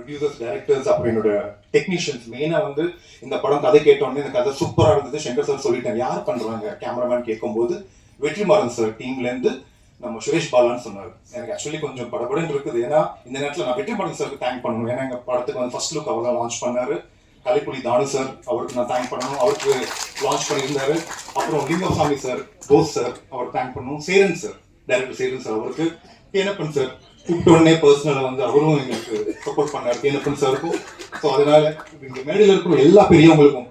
Producers, directors, அப்புறம் என்னோட technicians மெயினாக வந்து இந்த படம் கதை கேட்டோடனே இந்த கதை சூப்பராக இருந்தது. சங்கர் சார் சொல்லிட்டேன் யார் பண்ணுறாங்க கேமராமேன் கேட்கும்போது வெற்றிமாறன் சார் டீம்லேருந்து நம்ம சுரேஷ் பாலான்னு சொன்னார். எனக்கு ஆக்சுவலி கொஞ்சம் படபடன்னு இருக்குது. ஏன்னா இந்த நேரத்தில் நான் வெற்றிமாறன் சாருக்கு தேங்க் பண்ணணும். ஏன்னா எங்கள் படத்துக்கு வந்து ஃபர்ஸ்ட் லுக் அவர் தான் லான்ச் பண்ணார். கலைப்புலி தானு சார் அவருக்கு நான் தேங்க் பண்ணணும், அவருக்கு லான்ச் பண்ணியிருந்தாரு. அப்புறம் லிங்கசாமி சார், போஸ் சார் அவர் தேங்க் பண்ணணும். Cheran sir, director Cheran sir அவருக்கு, தேனப்பன் சார் கூப்பிட்டோடனே பர்சனலாக வந்து அவரும் எங்களுக்கு சப்போர்ட் பண்ணார், தேனப்பன் சாருக்கும். ஸோ அதனால இந்த மேடையில் இருக்கிற எல்லா பெரியவங்களுக்கும்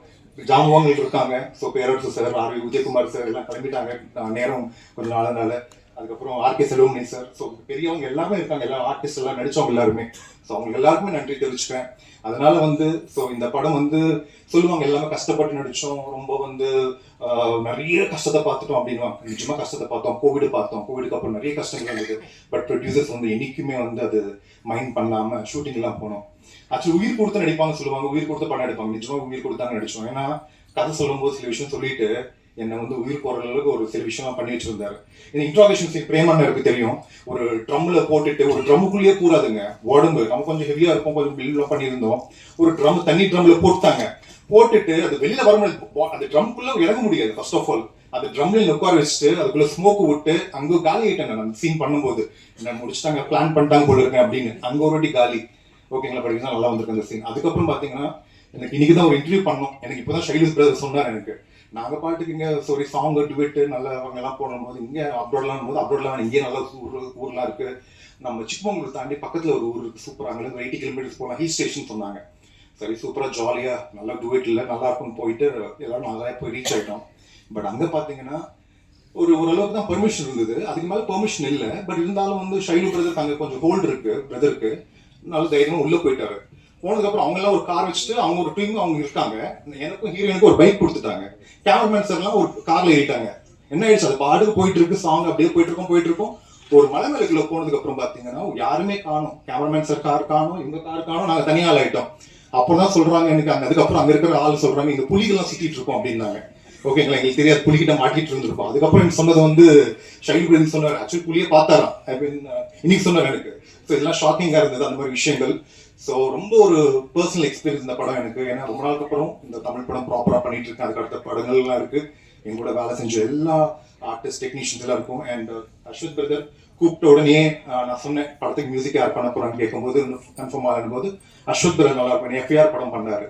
ஜாமுவாங்க இருக்காங்க. ஸோ பேரரசு சார், ஆர் விஜயகுமார் சார் எல்லாம் கிளம்பிட்டாங்க நேரம் கொஞ்சம் நாளனால. அதுக்கப்புறம் ஆர்கே செல்வமணி சார், ஸோ பெரியவங்க எல்லாமே இருக்காங்க, எல்லா ஆர்டிஸ்ட் எல்லாம் நடிச்சவங்க எல்லாருமே. ஸோ அவங்க எல்லாருக்குமே நன்றி தெரிவிச்சுக்கிறேன். அதனால வந்து ஸோ இந்த படம் வந்து சொல்லுவாங்க எல்லாமே கஷ்டப்பட்டு நடித்தோம், ரொம்ப வந்து நிறைய கஷ்டத்தை பார்த்துட்டோம் அப்படின்வாங்க. நிஜமாக கஷ்டத்தை பார்த்தோம், கோவிடுக்கு அப்புறம் நிறைய கஷ்டங்கள் இருந்தது. பட் ப்ரொடியூசர்ஸ் வந்து என்றைக்குமே வந்து அது மைண்ட் பண்ணாமல் ஷூட்டிங்லாம் போனோம். ஆக்சுவலி உயிர் கொடுத்து நடிப்பாங்க சொல்லுவாங்க, உயிர் கொடுத்து படம் எடுப்பாங்க. நிஜமாக உயிர் கொடுத்தாங்க நடித்தோம். ஏன்னா கதை சொல்லும்போது சில விஷயம் சொல்லிட்டு என்னை வந்து உயிர் போகிற அளவுக்கு ஒரு சில விஷயம்லாம் பண்ணி வச்சிருந்தாரு. இந்த இன்ட்ராகேஷன் சீன் பிரேமண்ணருக்கு தெரியும். ஒரு ட்ரம்ல போட்டுட்டு ஒரு ட்ரம்முக்குள்ளேயே கூடாதுங்க உடம்பு, நம்ம கொஞ்சம் ஹெவியா இருக்கும், கொஞ்சம் பில்லாம் பண்ணியிருந்தோம். ஒரு ட்ரம் தண்ணி ட்ரம்ல போட்டுட்டாங்க. போட்டுட்டு அது வெளியில வர முடியாது, அந்த ட்ரம்குள்ள இறங்க முடியாது. ஃபர்ஸ்ட் ஆஃப் ஆல் அந்த ட்ரம்ல உட்கார வச்சுட்டு அதுக்குள்ள ஸ்மோக் விட்டு அங்க காலி ஆயிட்டாங்க. அந்த சீன் பண்ணும்போது என்ன முடிச்சுட்டாங்க, பிளான் பண்ணிட்டாங்க போல இருக்கேன் அப்படின்னு. அங்க ஒரு வாட்டி காலி. ஓகேங்களா, படிக்கலாம் நல்லா வந்திருக்கு அந்த சீன். அதுக்கப்புறம் பாத்தீங்கன்னா எனக்கு இன்னைக்கு தான் ஒரு இன்டர்வியூ பண்ணோம். எனக்கு இப்போதான் ஷைலஸ் பிரதர் சொன்னார் எனக்கு, நாங்கள் பாட்டுக்கு இங்கே சாரி சாங் டுவெட்டு நல்லா அவங்க எல்லாம் போடும்போது இங்கே அப்ரோட்லாம் இங்கே நல்லா ஊர்லாம் இருக்கு. நம்ம சிக்மங்களூர் தாண்டி பக்கத்தில் ஒரு ஊர் இருக்கு சூப்பராக, அங்கே 80 கிலோமீட்டர்ஸ் போகலாம், ஹில் ஸ்டேஷன் சொன்னாங்க. சரி சூப்பராக ஜாலியாக நல்லா டுவெட் இல்லை நல்லா இருக்கும்னு போயிட்டு எல்லாரும் நல்லா போய் ரீச் ஆகிட்டோம். பட் அங்கே பார்த்தீங்கன்னா ஓரளவுக்கு தான் பெர்மிஷன் இருந்தது, அதுக்கு மேலே பெர்மிஷன் இல்லை. பட் இருந்தாலும் வந்து ஷைலு பிரதருக்கு அங்கே கொஞ்சம் ஹோல்டு இருக்கு, பிரதருக்கு நல்ல தைரியமாக உள்ளே போயிட்டாரு. போனதுக்கப்புறம் அவங்க எல்லாம் ஒரு கார் வச்சுட்டு அவங்க ஒரு டீம் அவங்க இருக்காங்க. எனக்கும் ஹீரோயினுக்கும் ஒரு பைக் கொடுத்துட்டாங்க. கேமராமேன் சார் எல்லாம் ஒரு கார்ல ஏறிட்டாங்க. என்ன ஆயிடுச்சு, அது பாட்டுக்கு போயிட்டு இருக்கு, சாங் அப்படியே போயிட்டு இருக்கோம். ஒரு மலை மேலுக்குள்ள போனதுக்கு அப்புறம் பாத்தீங்கன்னா யாருமே காணும், கேமராமேன் சார் கார் காணும், இவங்க கார் காணும், நாங்க தனியால் ஆயிட்டோம். அப்பதான் சொல்றாங்க எனக்கு அதுக்கப்புறம் அங்க இருக்கிற ஆள் சொல்றாங்க இங்க புலிகள்லாம் சிட்டிட்டு இருக்கோம் அப்படின்னாங்க. ஓகேங்களா, எங்களுக்கு தெரியாது, புலிகிட்ட மாட்டிட்டு இருந்திருக்கோம். அதுக்கப்புறம் எனக்கு சொன்னது வந்து ஷைல் பிரதர் சொன்னார், ஆக்சுவலி புலியே பார்த்தாராம் இன்னைக்கு சொன்னார் எனக்கு. ஸோ இதெல்லாம் ஷாக்கிங்கா இருந்தது அந்த மாதிரி விஷயங்கள். ஸோ ரொம்ப ஒரு பர்சனல் எக்ஸ்பீரியன்ஸ் இந்த படம் எனக்கு. ஏன்னா ரொம்ப நாளுக்கு அப்புறம் இந்த தமிழ் படம் ப்ராப்பராக பண்ணிட்டு இருக்கேன். அதுக்கு அடுத்த படங்கள்லாம் இருக்கு. எங்களோட வேலை செஞ்ச எல்லா ஆர்டிஸ்ட் டெக்னீஷியன்ஸ் எல்லாம் இருக்கும். அண்ட் அஸ்வத் பிரதர் கூப்பிட்ட உடனே நான் சொன்னேன் படத்துக்கு மியூசிக் யார் பண்ண போறான்னு கேட்கும்போது கன்ஃபார்ம் ஆகும்போது அஸ்வத் பிரதர் நல்லா இருக்கும். எஃப்ஐஆர் படம் பண்ணாரு.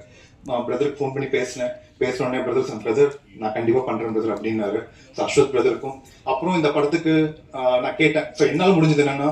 நான் பிரதருக்கு ஃபோன் பண்ணி பேசினேன். பேசினோடனே பிரதர் நான் கண்டிப்பாக பண்ணுறேன் பிரதர் அப்படின்னாரு. ஸோ அஸ்வத் பிரதருக்கும் அப்புறம் இந்த படத்துக்கு நான் கேட்டேன். ஸோ என்னால் முடிஞ்சது என்னன்னா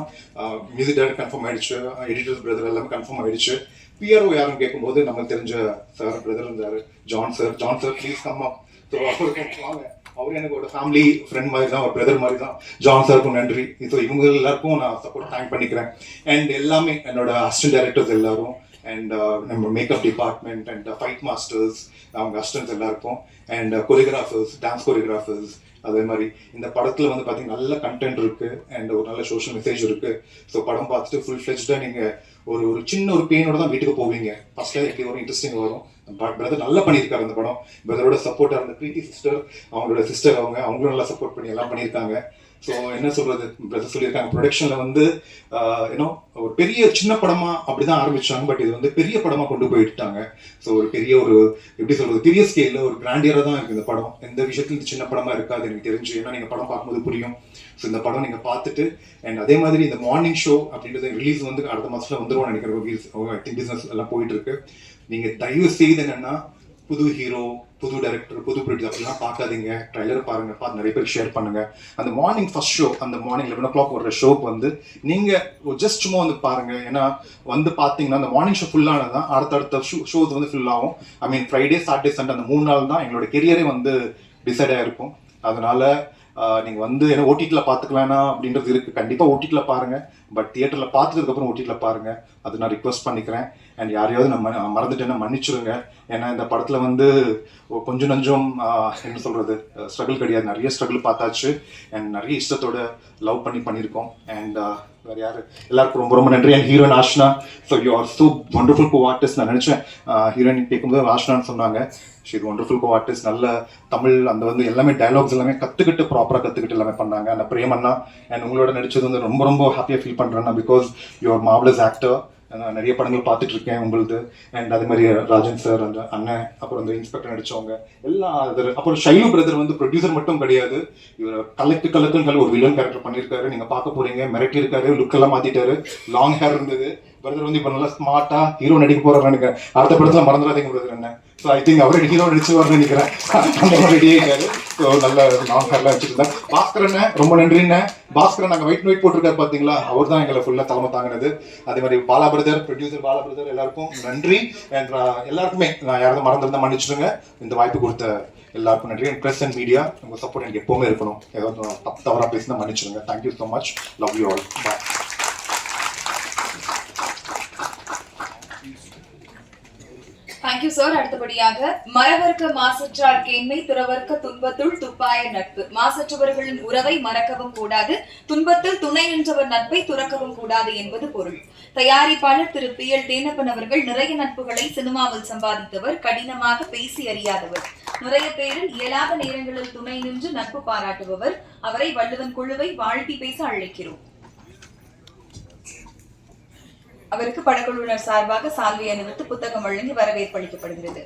மியூசிக் டைரக்டர் கன்ஃபார்ம் ஆயிடுச்சு, எடிட்டர் பிரதர் எல்லாமே கன்ஃபார்ம் ஆயிடுச்சு. பிஆர்ஓ யாருன்னு கேட்கும்போது நமக்கு தெரிஞ்ச சார் பிரதர் இருந்தார், John sir please comma. So அவருக்கும் வாங்க, அவரு எனக்கு ஒரு ஃபேமிலி ஃப்ரெண்ட் மாதிரி தான், ஒரு பிரதர் மாதிரி தான். ஜான் சாருக்கும் நன்றி. ஸோ இவங்க எல்லாருக்கும் நான் சப்போர்ட் தேங்க் பண்ணிக்கிறேன். அண்ட் எல்லாமே என்னோட அசிஸ்டன்ட் டைரக்டர்ஸ் எல்லாரும், அண்ட் நம்ம makeup department and fight masters அவங்க அசிஸ்டன்ஸ் எல்லாருக்கும், அண்ட் கொரியோகிராஃபர்ஸ், டான்ஸ் கொரியோகிராஃபர்ஸ். அதே மாதிரி இந்த படத்தில் வந்து பார்த்தீங்கன்னா நல்ல கண்டென்ட் இருக்கு அண்ட் ஒரு நல்ல சோஷியல் மெசேஜ் இருக்கு. ஸோ படம் பார்த்துட்டு ஃபுல் ஃப்ளெஜ்டாக நீங்கள் ஒரு சின்ன ஒரு பெயினோட தான் வீட்டுக்கு போவீங்க. ஃபர்ஸ்ட்ல எப்படி வரும், இன்ட்ரெஸ்டிங் வரும். பட் பிரதர் நல்லா பண்ணியிருக்காரு அந்த படம். பிரதரோட சப்போர்ட்டாக இருந்த பிரீத்தி சிஸ்டர், அவங்களோட சிஸ்டர் அவங்களும் நல்லா சப்போர்ட் பண்ணி எல்லாம் பண்ணியிருக்காங்க. ஸோ என்ன சொல்றது, பிரதர் சொல்லியிருக்காங்க ப்ரொடக்ஷன்ல வந்து ஏன்னோ ஒரு பெரிய சின்ன படமா அப்படிதான் ஆரம்பிச்சாங்க. பட் இது வந்து பெரிய படமா கொண்டு போயிட்டாங்க. ஸோ ஒரு பெரிய ஒரு எப்படி சொல்றது, பெரிய ஸ்கேல்ல ஒரு கிராண்டியரா தான் இருக்கு இந்த படம். எந்த விஷயத்துல சின்ன படமா இருக்காது எனக்கு தெரிஞ்சு. ஏன்னா நீங்க படம் பார்க்கும்போது புரியும். ஸோ இந்த படம் நீங்க பார்த்துட்டு அண்ட் அதே மாதிரி இந்த மார்னிங் ஷோ அப்படின்றது ரிலீஸ் வந்து அடுத்த மாசத்துல வந்துருவோம் நினைக்கிறேன். பிசினஸ் எல்லாம் போயிட்டு இருக்கு. நீங்க தயவு செய்து என்னன்னா புது ஹீரோ, புது டைரக்டர், புது ப்ரொடியூசர் அப்படிலாம் பார்க்காதீங்க. ட்ரைலர் பாருங்க, பார்த்து நிறைய பேர் ஷேர் பண்ணுங்க. அந்த மார்னிங் ஃபர்ஸ்ட் ஷோ, அந்த மார்னிங் 11 o'clock வர ஷோக்கு வந்து நீங்க ஜஸ்ட் சும்மா வந்து பாருங்க. ஏன்னா வந்து பார்த்தீங்கன்னா அந்த மார்னிங் ஷோ ஃபுல்லானதான் அடுத்தடுத்த ஷோஸ் வந்து ஃபுல் ஆகும். ஐ மீன் ஃப்ரைடே, சாட்டர்டே, சண்டே அந்த 3 நாள் தான் எங்களோட கெரியரே வந்து டிசைட் ஆயிருக்கும். அதனால நீங்கள் வந்து என்ன ஓடிடியில் பார்த்துக்கலாம்னா அப்படின்றது இருக்குது. கண்டிப்பாக ஓடிடியில் பாருங்கள். பட் தியேட்டரில் பார்த்துக்கிறதுக்கப்புறம் ஓடிடியில் பாருங்கள். அது நான் ரிக்வஸ்ட் பண்ணிக்கிறேன். அண்ட் யாரையாவது நான் மறந்துட்டேன்னா மன்னிச்சிருங்க. ஏன்னா இந்த படத்தில் வந்து கொஞ்சம் நஞ்சம் என்ன சொல்கிறது ஸ்ட்ரகிள் கிடையாது, நிறைய ஸ்ட்ரகிள் பார்த்தாச்சு. அண்ட் நிறைய இஷ்டத்தோட லவ் பண்ணியிருக்கோம். அண்ட் வேறு யார் எல்லாருக்கும் ரொம்ப ரொம்ப நன்றி. And heroine ஆஷ்னா, so you are so wonderful co artist. நான் நினச்சேன் ஹீரோயின் கேட்கும்போது ஆஷ்னான்னு சொன்னாங்க. She wonderful co artist. நல்ல தமிழ் அந்த வந்து எல்லாமே டைலாக்ஸ் எல்லாமே ப்ராப்பராக கற்றுக்கிட்டு எல்லாமே பண்ணாங்க. அந்த பிரேமண்ணா அண்ட் உங்களோட நடிச்சது வந்து ரொம்ப ரொம்ப ஹாப்பியாக ஃபீல் பண்ணுறேன்னா because you are marvellous actor. நான் நிறைய படங்கள் பார்த்துட்டு இருக்கேன் உங்களுது. அண்ட் அதே மாதிரி ராஜன் சார், அந்த அண்ணன், அப்புறம் அந்த இன்ஸ்பெக்டர் நடிச்சவங்க எல்லாம் அப்புறம் ஷைலு பிரதர் வந்து ப்ரொடியூசர் மட்டும் கிடையாது, இவர் கலக்குன்னு ஒரு வில்லன் கேரக்டர் பண்ணியிருக்காரு. நீங்க பார்க்க போறீங்க. மிரட்டி இருக்காரு, லுக் எல்லாம் மாத்திட்டாரு. லாங் ஹேர் இருந்தது. பிரதர் வந்து இப்போ நல்லா ஸ்மார்ட்டா ஹீரோ நடிக்க போறாரு நினைக்கிறேன். அடுத்த படத்துல மறந்துடாதீங்க பிரதர் என்ன. ஸோ ஐ திங்க் அவரே ஹீரோ நடிச்சுவார்னு நினைக்கிறேன். அந்த மாதிரி ரெடி ஆகிட்டாரு. ஸோ நல்ல லாங் ஹேர்லாம் வச்சிருந்தேன். பாஸ்கர் அண்ணன் ரொம்ப நன்றிண்ணே. பாஸ்கர் நாங்கள் வெயிட் போட்டிருக்காரு பார்த்தீங்களா, அவர் தான் எங்களை ஃபுல்லாக தலைமை தாங்கினது. அதே மாதிரி Bala brother, producer Bala brother, எல்லாருக்கும் நன்றி. அண்ட் எல்லாருக்குமே நான் யாராவது மறந்துருந்தா மன்னிச்சிடுங்க. இந்த வாய்ப்பு கொடுத்த எல்லாருக்கும் நன்றி. ப்ரெஸ் அண்ட் மீடியா உங்கள் சப்போர்ட் எனக்கு எப்போவுமே இருக்கணும். ஏதாவது தவறாக பேசினா மன்னிச்சிடுங்க. Thank you so much. Love you all. Bye. Thank you sir. அடுத்தபடியாக மறவர்க்க மாசற்றார் கேண்மை, துறவர்க்க துன்பத்துள் துப்பாய நட்பு. மாசற்றவர்களின் உறவை மறக்கவும் கூடாது, துன்பத்தில் துணை நின்றவர் நட்பை துறக்கவும் கூடாது என்பது பொருள். தயாரிப்பாளர் திரு PL தேனப்பன் அவர்கள் நிறைய நட்புகளை சினிமாவில் சம்பாதித்தவர், கடினமாக பேசி அறியாதவர், நிறைய பேரில் இயலாத நேரங்களில் துணை நின்று நட்பு பாராட்டுபவர். அவரை வள்ளுவன் குழுவை வாழ்த்தி பேச அழைக்கிறோம். அவருக்கு படக்குழுவினர் சார்பாக சால்வை அணிவித்து புத்தகம் வழங்கி வரவேற்பு அளிக்கப்படுகிறது.